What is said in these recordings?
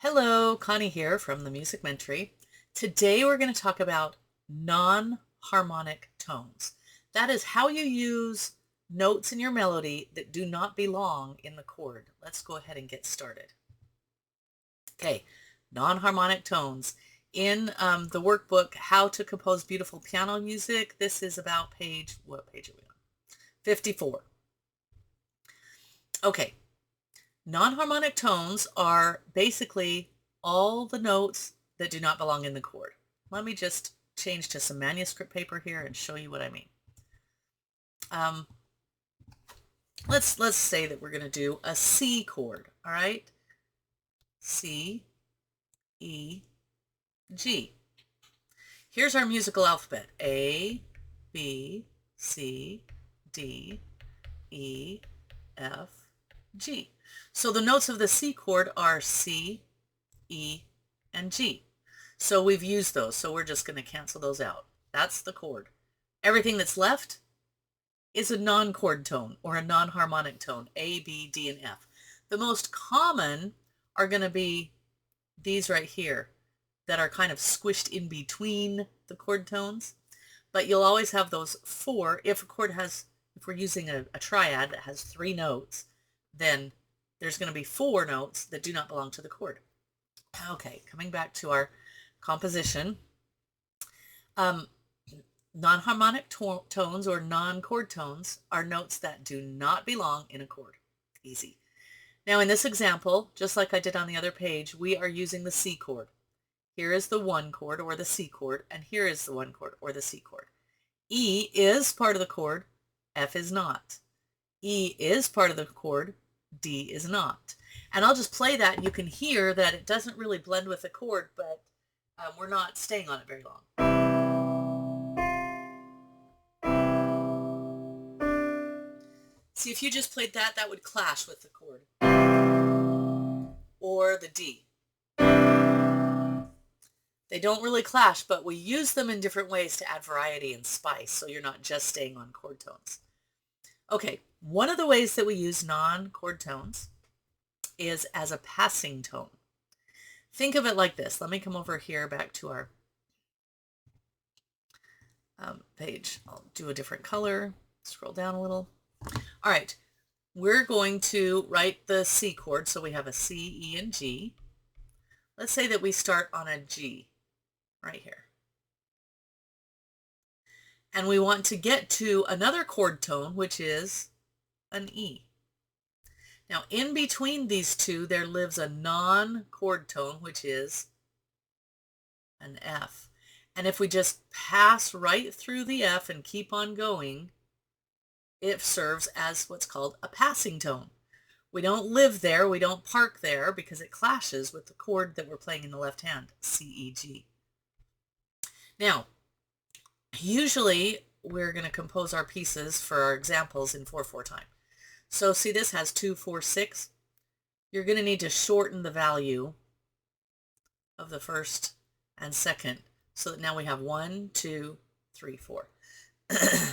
Hello, Connie here from the Music Mentry. Today we're going to talk about non-harmonic tones. That is how you use notes in your melody that do not belong in the chord. Let's go ahead and get started. Okay, non-harmonic tones. In the workbook, How to Compose Beautiful Piano Music, this is about what page are we on? 54. Okay. Non-harmonic tones are basically all the notes that do not belong in the chord. Let me just change to some manuscript paper here and show you what I mean. Let's say that we're going to do a C chord, all right? C, E, G. Here's our musical alphabet. A, B, C, D, E, F, G. So the notes of the C chord are C, E, and G. So we've used those, so we're just going to cancel those out. That's the chord. Everything that's left is a non-chord tone or a non-harmonic tone, A, B, D, and F. The most common are going to be these right here that are kind of squished in between the chord tones, but you'll always have those four. If we're using a triad that has 3 notes, then there's going to be 4 notes that do not belong to the chord. Okay, coming back to our composition. Non-harmonic tones or non-chord tones are notes that do not belong in a chord. Easy. Now in this example, just like I did on the other page, we are using the C chord. Here is the 1 chord or the C chord, and here is the 1 chord or the C chord. E is part of the chord, F is not. E is part of the chord, D is not. And I'll just play that and you can hear that it doesn't really blend with the chord, but we're not staying on it very long. See, if you just played that, that would clash with the chord. Or the D. They don't really clash, but we use them in different ways to add variety and spice, so you're not just staying on chord tones. Okay, one of the ways that we use non-chord tones is as a passing tone. Think of it like this. Let me come over here back to our page. I'll do a different color, scroll down a little. All right, we're going to write the C chord, so we have a C, E, and G. Let's say that we start on a G right here. And we want to get to another chord tone, which is an E. Now, in between these two, there lives a non-chord tone, which is an F. And if we just pass right through the F and keep on going, it serves as what's called a passing tone. We don't live there, we don't park there, because it clashes with the chord that we're playing in the left hand, C, E, G. Now, usually we're going to compose our pieces for our examples in 4/4 time. So see, this has 2, 4, 6. You're going to need to shorten the value of the first and second so that now we have 1, 2, 3, 4.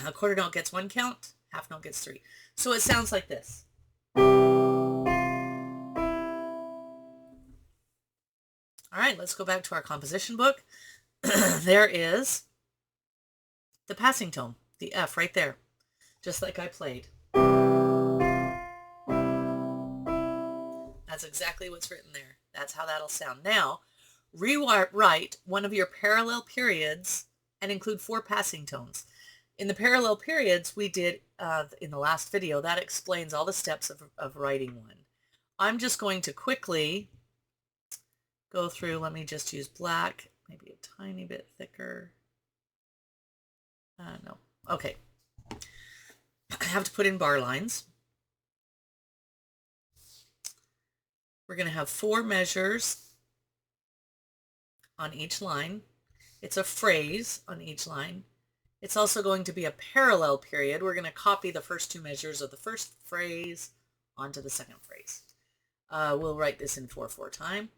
A quarter note gets 1 count, half note gets 3. So it sounds like this. All right, let's go back to our composition book. There is the passing tone, the F right there, just like I played. That's exactly what's written there. That's how that'll sound. Now, rewrite one of your parallel periods and include 4 passing tones. In the parallel periods we did in the last video, that explains all the steps of writing one. I'm just going to quickly go through. Let me just use black, maybe a tiny bit thicker. No. Okay. I have to put in bar lines. We're going to have 4 measures on each line. It's a phrase on each line. It's also going to be a parallel period. We're going to copy the first 2 measures of the first phrase onto the second phrase. We'll write this in 4/4 time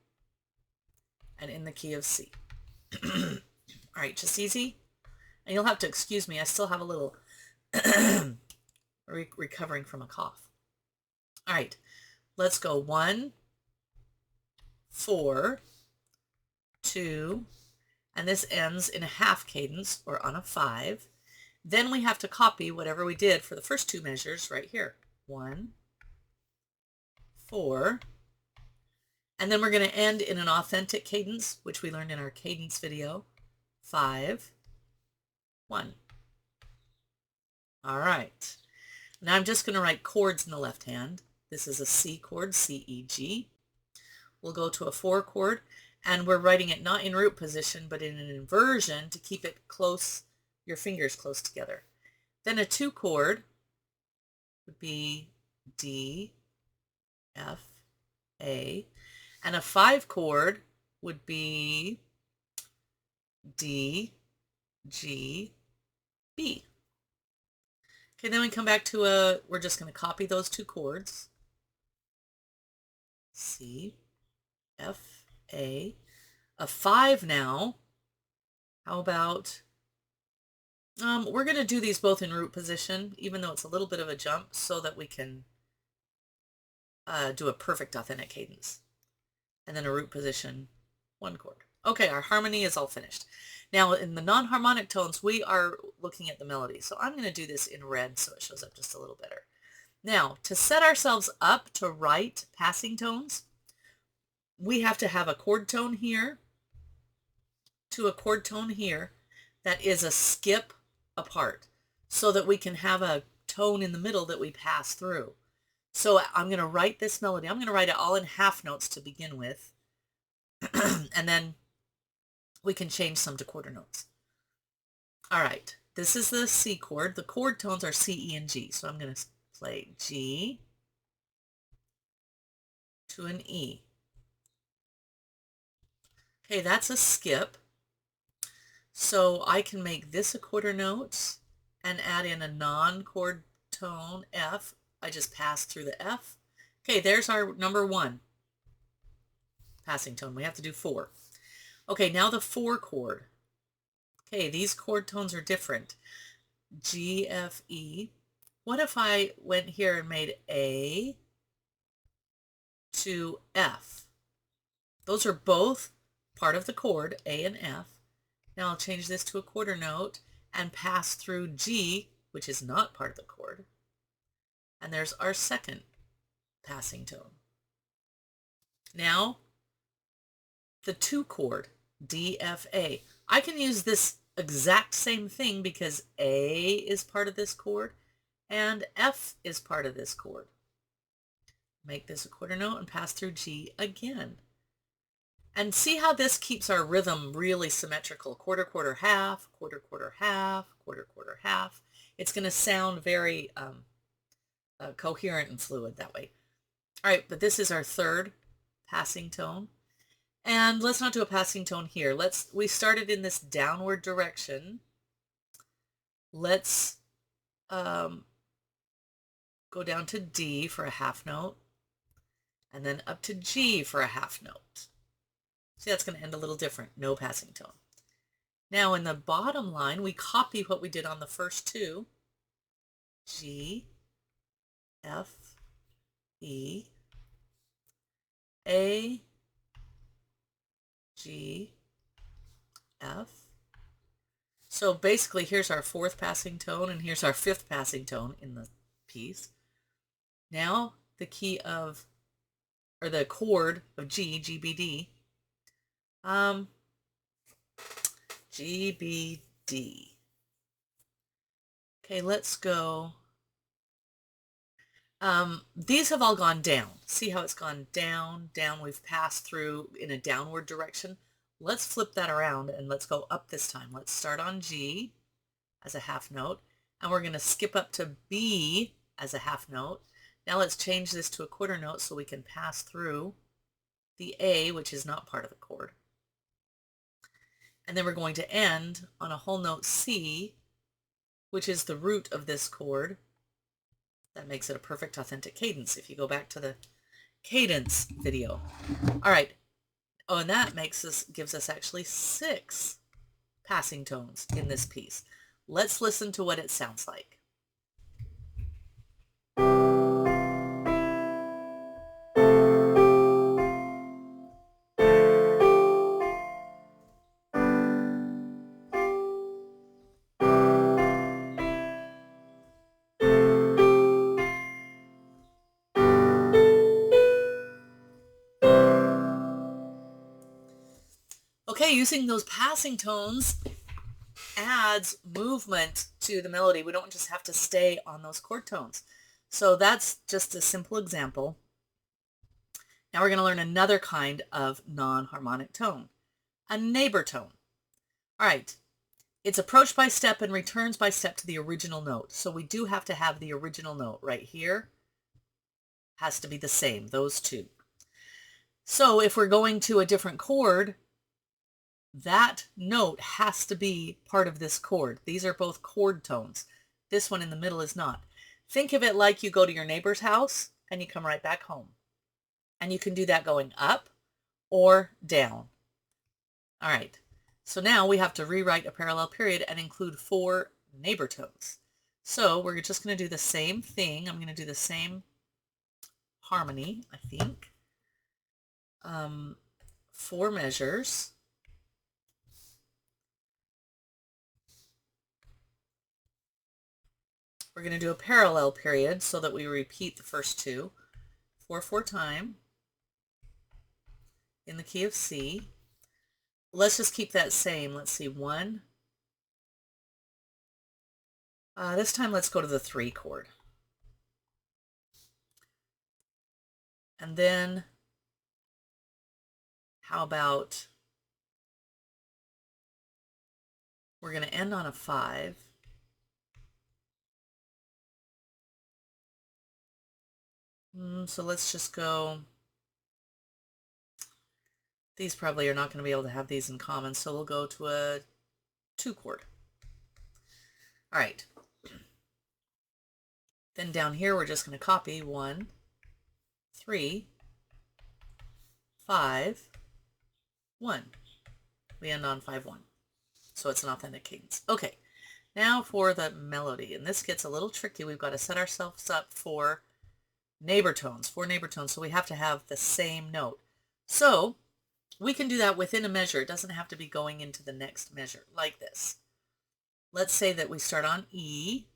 and in the key of C. All right, just easy. And you'll have to excuse me, I still have a little recovering from a cough. All right, let's go 1, 4, 2, and this ends in a half cadence or on a 5. Then we have to copy whatever we did for the first two measures right here. 1, 4, and then we're going to end in an authentic cadence, which we learned in our cadence video. 5, 1. All right. Now I'm just going to write chords in the left hand. This is a C chord, C, E, G. We'll go to a 4 chord, and we're writing it not in root position, but in an inversion to keep it close, your fingers close together. Then a 2 chord would be D, F, A, and a 5 chord would be D, G, B. Okay, then we come back to we're just going to copy those 2 chords. C, F, A. A 5 now. How about, we're going to do these both in root position, even though it's a little bit of a jump, so that we can do a perfect authentic cadence. And then a root position, 1 chord. Okay, our harmony is all finished. Now in the non-harmonic tones, we are looking at the melody. So I'm going to do this in red so it shows up just a little better. Now, to set ourselves up to write passing tones, we have to have a chord tone here to a chord tone here that is a skip apart so that we can have a tone in the middle that we pass through. So I'm going to write this melody. I'm going to write it all in half notes to begin with, and then we can change some to quarter notes. All right, this is the C chord. The chord tones are C, E, and G. So I'm going to play G to an E. Okay, that's a skip. So I can make this a quarter note and add in a non-chord tone, F. I just pass through the F. Okay, there's our number 1 passing tone. We have to do 4. Okay, now the 4 chord. Okay, these chord tones are different. G, F, E. What if I went here and made A to F? Those are both part of the chord, A and F. Now I'll change this to a quarter note and pass through G, which is not part of the chord. And there's our second passing tone. Now, the 2 chord, D, F, A. I can use this exact same thing because A is part of this chord and F is part of this chord. Make this a quarter note and pass through G again. And see how this keeps our rhythm really symmetrical. Quarter, quarter, half, quarter, quarter, half, quarter, quarter, half. It's going to sound very coherent and fluid that way. All right, but this is our 3rd passing tone. And let's not do a passing tone here. We started in this downward direction. Let's go down to D for a half note, and then up to G for a half note. See, that's going to end a little different. No passing tone. Now in the bottom line, we copy what we did on the first 2. G, F, E, A, G, F. So basically here's our 4th passing tone and here's our 5th passing tone in the piece. Now the key of, or the chord of G, G, B, D. G, B, D. Okay, let's go. These have all gone down. See how it's gone down, down. We've passed through in a downward direction. Let's flip that around and let's go up this time. Let's start on G as a half note, and we're going to skip up to B as a half note. Now let's change this to a quarter note so we can pass through the A, which is not part of the chord. And then we're going to end on a whole note C, which is the root of this chord. That makes it a perfect authentic cadence if you go back to the cadence video. All right. Oh, and that gives us actually 6 passing tones in this piece. Let's listen to what it sounds like. Okay, using those passing tones adds movement to the melody. We don't just have to stay on those chord tones. So that's just a simple example. Now we're going to learn another kind of non-harmonic tone, a neighbor tone. All right, it's approached by step and returns by step to the original note. So we do have to have the original note right here. Has to be the same, those two. So if we're going to a different chord, that note has to be part of this chord. These are both chord tones. This one in the middle is not. Think of it like you go to your neighbor's house and you come right back home. And you can do that going up or down. All right, so now we have to rewrite a parallel period and include 4 neighbor tones. So we're just going to do the same thing. I'm going to do the same harmony, I think. 4 measures. We're going to do a parallel period so that we repeat the first 2. 4/4 time in the key of C. Let's just keep that same. Let's see, 1. This time let's go to the 3 chord. And then how about we're going to end on a 5. So let's just go, these probably are not going to be able to have these in common, so we'll go to a 2 chord. All right. Then down here we're just going to copy 1, 3, 5, 1. We end on 5/1. So it's an authentic cadence. Okay, now for the melody. And this gets a little tricky. We've got to set ourselves up for neighbor tones, 4 neighbor tones. So we have to have the same note. So we can do that within a measure. It doesn't have to be going into the next measure like this. Let's say that we start on E.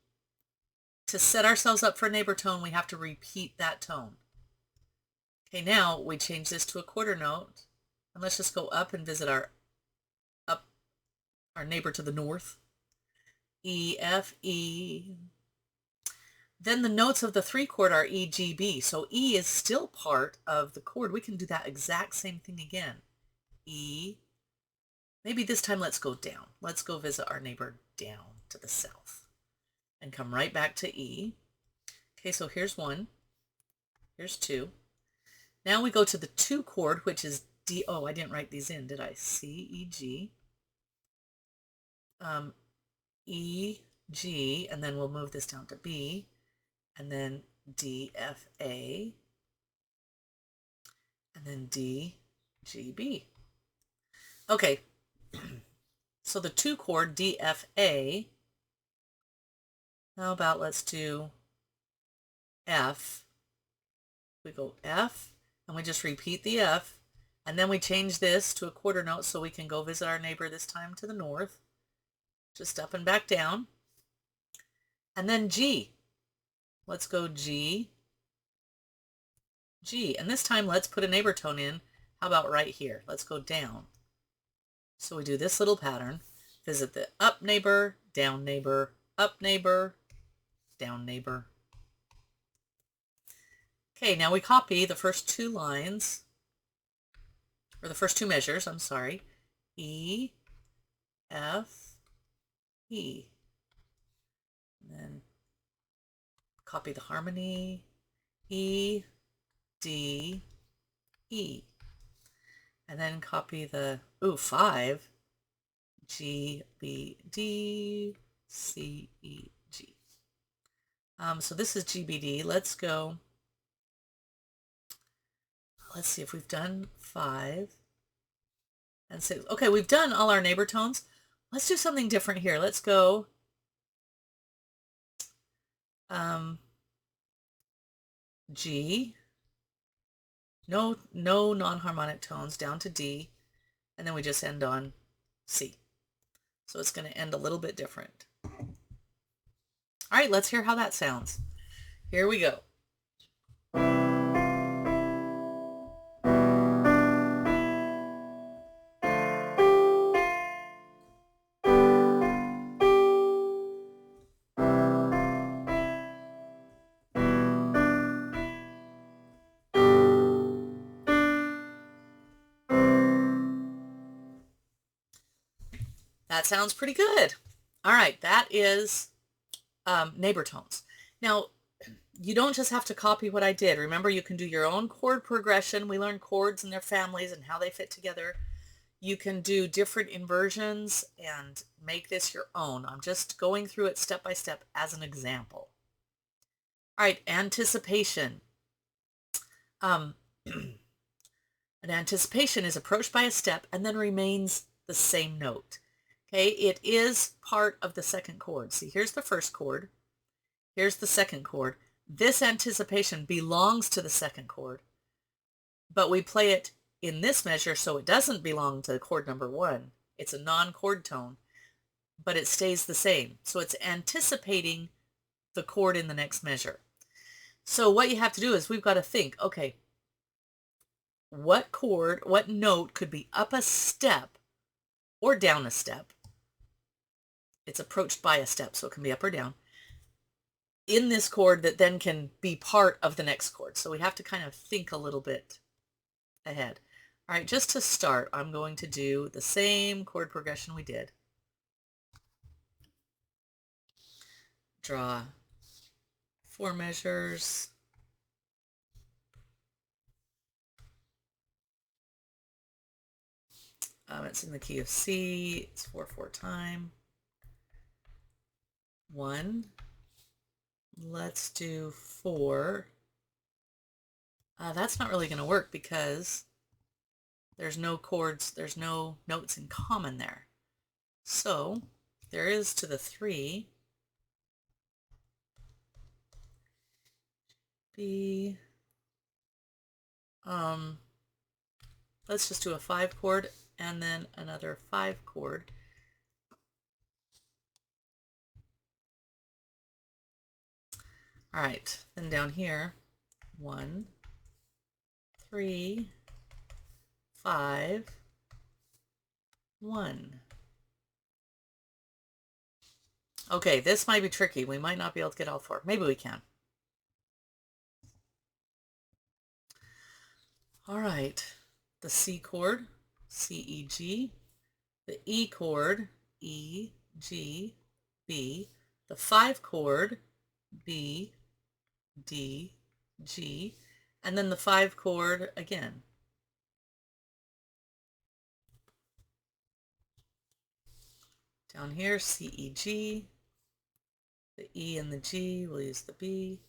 To set ourselves up for a neighbor tone, we have to repeat that tone. Okay, now we change this to a quarter note, and let's just go up and visit our neighbor to the north. E, F, E. Then the notes of the 3 chord are E, G, B. So E is still part of the chord. We can do that exact same thing again. E. Maybe this time let's go down. Let's go visit our neighbor down to the south and come right back to E. Okay, so here's 1. Here's 2. Now we go to the 2 chord, which is D. Oh, I didn't write these in, did I? C, E, G. E, G, and then we'll move this down to B, and then D, F, A, and then D, G, B. Okay, so the 2 chord, D, F, A. How about let's do F. We go F, and we just repeat the F, and then we change this to a quarter note so we can go visit our neighbor this time to the north. Just up and back down. And then G. Let's go G, G. And this time let's put a neighbor tone in. How about right here? Let's go down. So we do this little pattern. Visit the up neighbor, down neighbor, up neighbor, down neighbor. Okay, now we copy the first 2 lines, or the first 2 measures, I'm sorry. E, F, E. And then copy the harmony. E, D, E. And then copy the, 5. G, B, D, C, E, G. So this is G, B, D. Let's go. Let's see if we've done 5 and 6. Okay, we've done all our neighbor tones. Let's do something different here. Let's go G. No non-harmonic tones, down to D, and then we just end on C. So it's going to end a little bit different. All right, let's hear how that sounds. Here we go. That sounds pretty good. All right, that is neighbor tones. Now, you don't just have to copy what I did. Remember, you can do your own chord progression. We learned chords and their families and how they fit together. You can do different inversions and make this your own. I'm just going through it step by step as an example. All right, anticipation. An anticipation is approached by a step and then remains the same note. Okay, it is part of the second chord. See, here's the first chord. Here's the second chord. This anticipation belongs to the second chord, but we play it in this measure, so it doesn't belong to chord number 1. It's a non-chord tone, but it stays the same. So it's anticipating the chord in the next measure. So what you have to do is we've got to think, okay, what chord, what note could be up a step or down a step? It's approached by a step, so it can be up or down in this chord that then can be part of the next chord. So we have to kind of think a little bit ahead. All right, just to start, I'm going to do the same chord progression we did. Draw 4 measures. It's in the key of C. It's 4/4 time. 1. Let's do 4. That's not really going to work because there's no chords, there's no notes in common there. So there is to the 3. B. Let's just do a 5 chord and then another 5 chord. All right, then down here, 1, 3, 5, 1. Okay, this might be tricky. We might not be able to get all 4. Maybe we can. All right, the C chord, C, E, G, the E chord, E, G, B, the 5 chord, B, D, G, and then the 5 chord again. Down here, C, E, G, the E and the G, we'll use the B,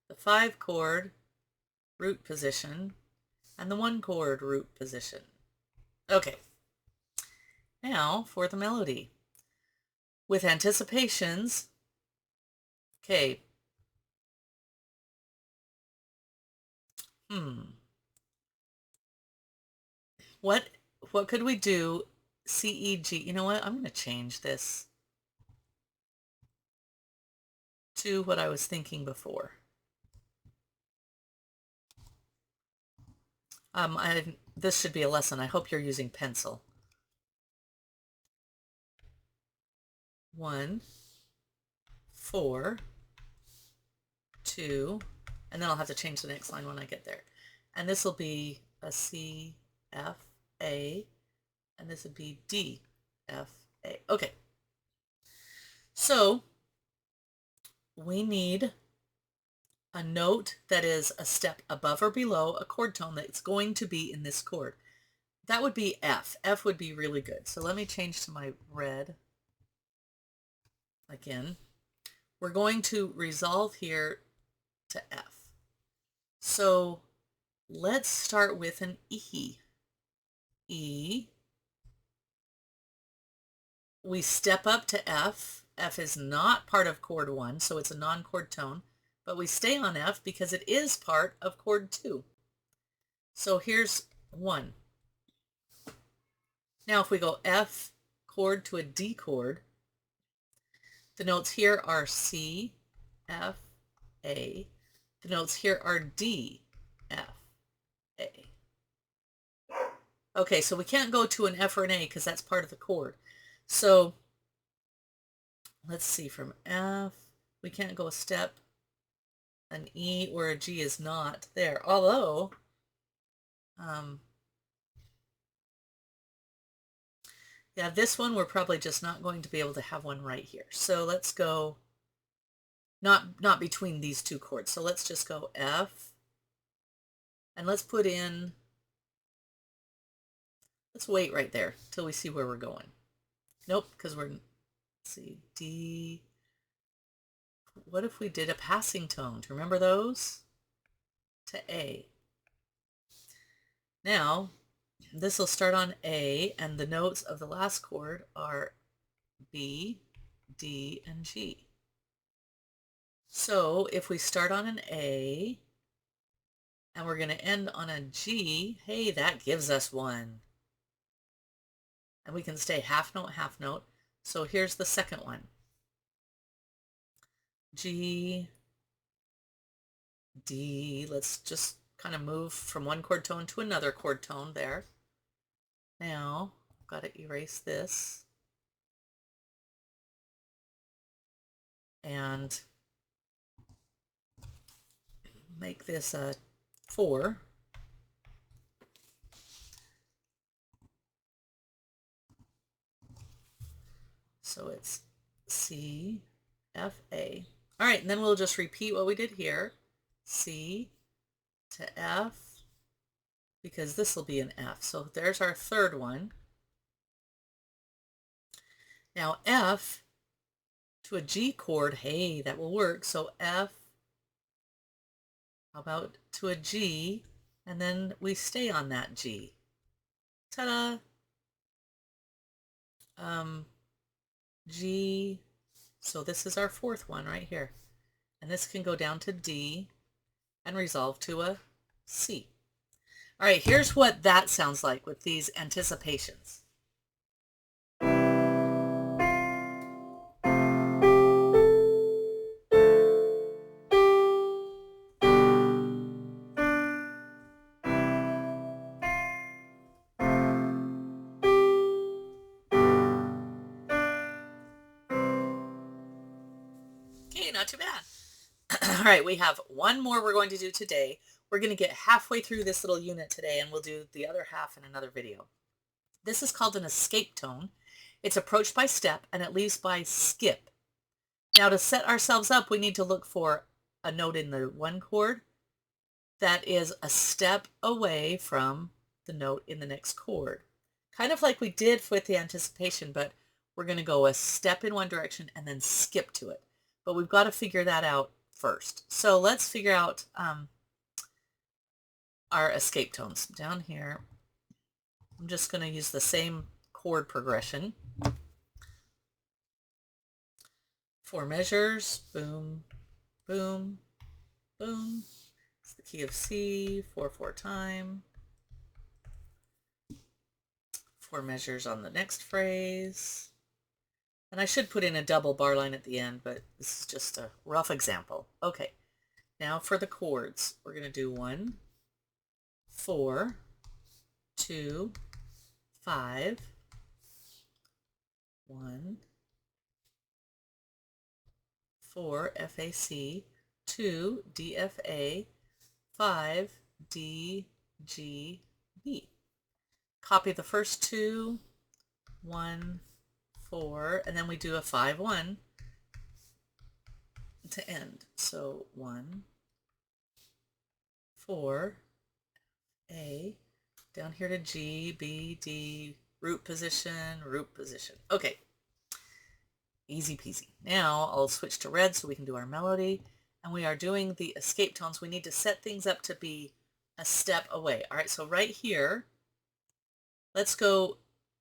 the 5 chord, root position, and the 1 chord root position. Okay, now for the melody. With anticipations, okay, what could we do? C, E, G. You know what? I'm going to change this to what I was thinking before. This should be a lesson. I hope you're using pencil. 1, 4, 2, and then I'll have to change the next line when I get there. And this will be a C, F, A, and this would be D, F, A. Okay. So we need a note that is a step above or below a chord tone that's going to be in this chord. That would be F. F would be really good. So let me change to my red again. We're going to resolve here to F. So let's start with an E. E. We step up to F. F is not part of chord 1, so it's a non-chord tone, but we stay on F because it is part of chord 2. So here's 1. Now if we go F chord to a D chord, the notes here are C, F, A. The notes here are D, F, A. Okay, so we can't go to an F or an A because that's part of the chord. So let's see, from F, we can't go a step. An E or a G is not there. Although, Yeah, this one we're probably just not going to be able to have one right here. So let's go, not between these two chords. So let's just go F, and let's put in, let's wait right there till we see where we're going. Nope, because we're, let's see, D. What if we did a passing tone? Do you remember those? To A. Now, this will start on A, and the notes of the last chord are B, D, and G. So if we start on an A, and we're going to end on a G, hey, that gives us one. And we can stay half note, half note. So here's the second one. G, D. Let's just kind of move from one chord tone to another chord tone there. Now, I've got to erase this. And make this a 4. So it's C, F, A. All right, and then we'll just repeat what we did here. C to F, because this will be an F. So there's our third one. Now F to a G chord, hey, that will work. So F, how about to a G, and then we stay on that G. Ta-da! G, so this is our fourth one right here. And this can go down to D and resolve to a C. All right, here's what that sounds like with these anticipations. Okay, not too bad. All right, we have one more we're going to do today. We're going to get halfway through this little unit today, and we'll do the other half in another video. This is called an escape tone. It's approached by step, and it leaves by skip. Now, to set ourselves up, we need to look for a note in the one chord that is a step away from the note in the next chord. Kind of like we did with the anticipation, but we're going to go a step in one direction and then skip to it. But we've got to figure that out first. So let's figure out our escape tones. Down here, I'm just going to use the same chord progression. 4 measures, boom, boom, boom. It's the key of C, 4/4 time. 4 measures on the next phrase. And I should put in a double bar line at the end, but this is just a rough example. Okay, now for the chords, we're going to do 1, 4, 2, 5, 1, 4, F-A-C, 2, D-F-A, 5, D-G-B. Copy the first 2, 1, 4, and then we do a 5-1 to end. So 1, 4, A, down here to G, B, D, root position, root position. Okay, easy peasy. Now I'll switch to red so we can do our melody. And we are doing the escape tones. We need to set things up to be a step away. All right, so right here, let's go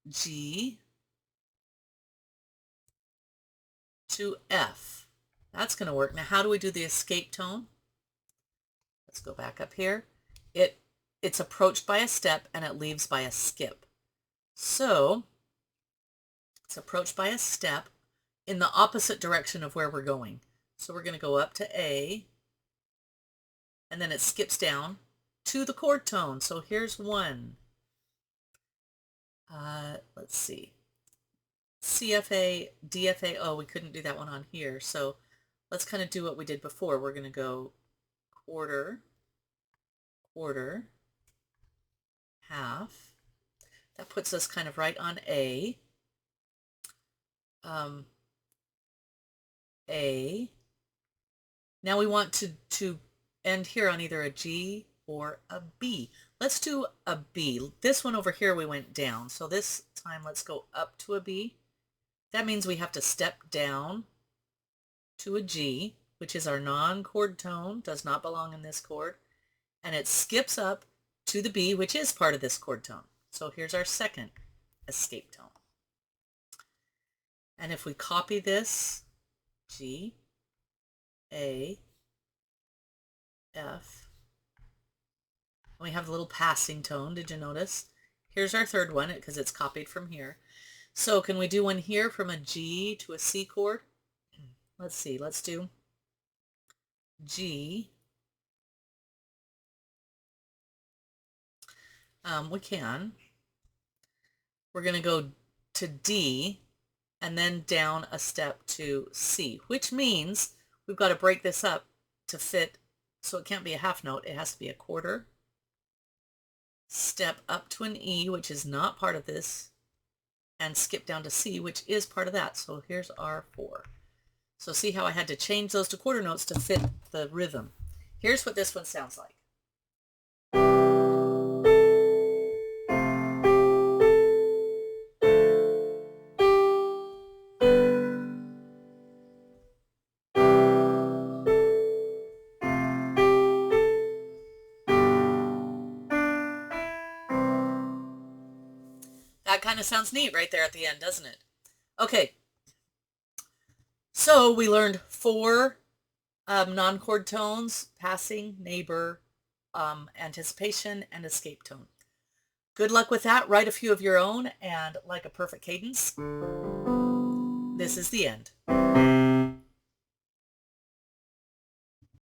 G to F. That's going to work. Now, how do we do the escape tone? Let's go back up here. It's approached by a step and it leaves by a skip. So it's approached by a step in the opposite direction of where we're going. So we're going to go up to A, and then it skips down to the chord tone. So here's 1. Let's see. CFA, DFA, oh, we couldn't do that one on here. So let's kind of do what we did before. We're going to go quarter, quarter, half. That puts us kind of right on A. A. Now we want to end here on either a G or a B. Let's do a B. This one over here we went down, so this time let's go up to a B. That means we have to step down to a G, which is our non-chord tone, does not belong in this chord, and it skips up to the B, which is part of this chord tone. So here's our second escape tone. And if we copy this, G, A, F, and we have a little passing tone, did you notice? Here's our third one because it's copied from here. So can we do one here from a G to a C chord? Let's see, let's do G. We can. We're going to go to D and then down a step to C, which means we've got to break this up to fit, so it can't be a half note, it has to be a quarter. Step up to an E, which is not part of this, and skip down to C, which is part of that. So here's our 4. So see how I had to change those to quarter notes to fit the rhythm. Here's what this one sounds like. That kind of sounds neat right there at the end, doesn't it? Okay, so we learned 4 non-chord tones: passing, neighbor, anticipation, and escape tone. Good luck with that. Write a few of your own, and like a perfect cadence, this is the end.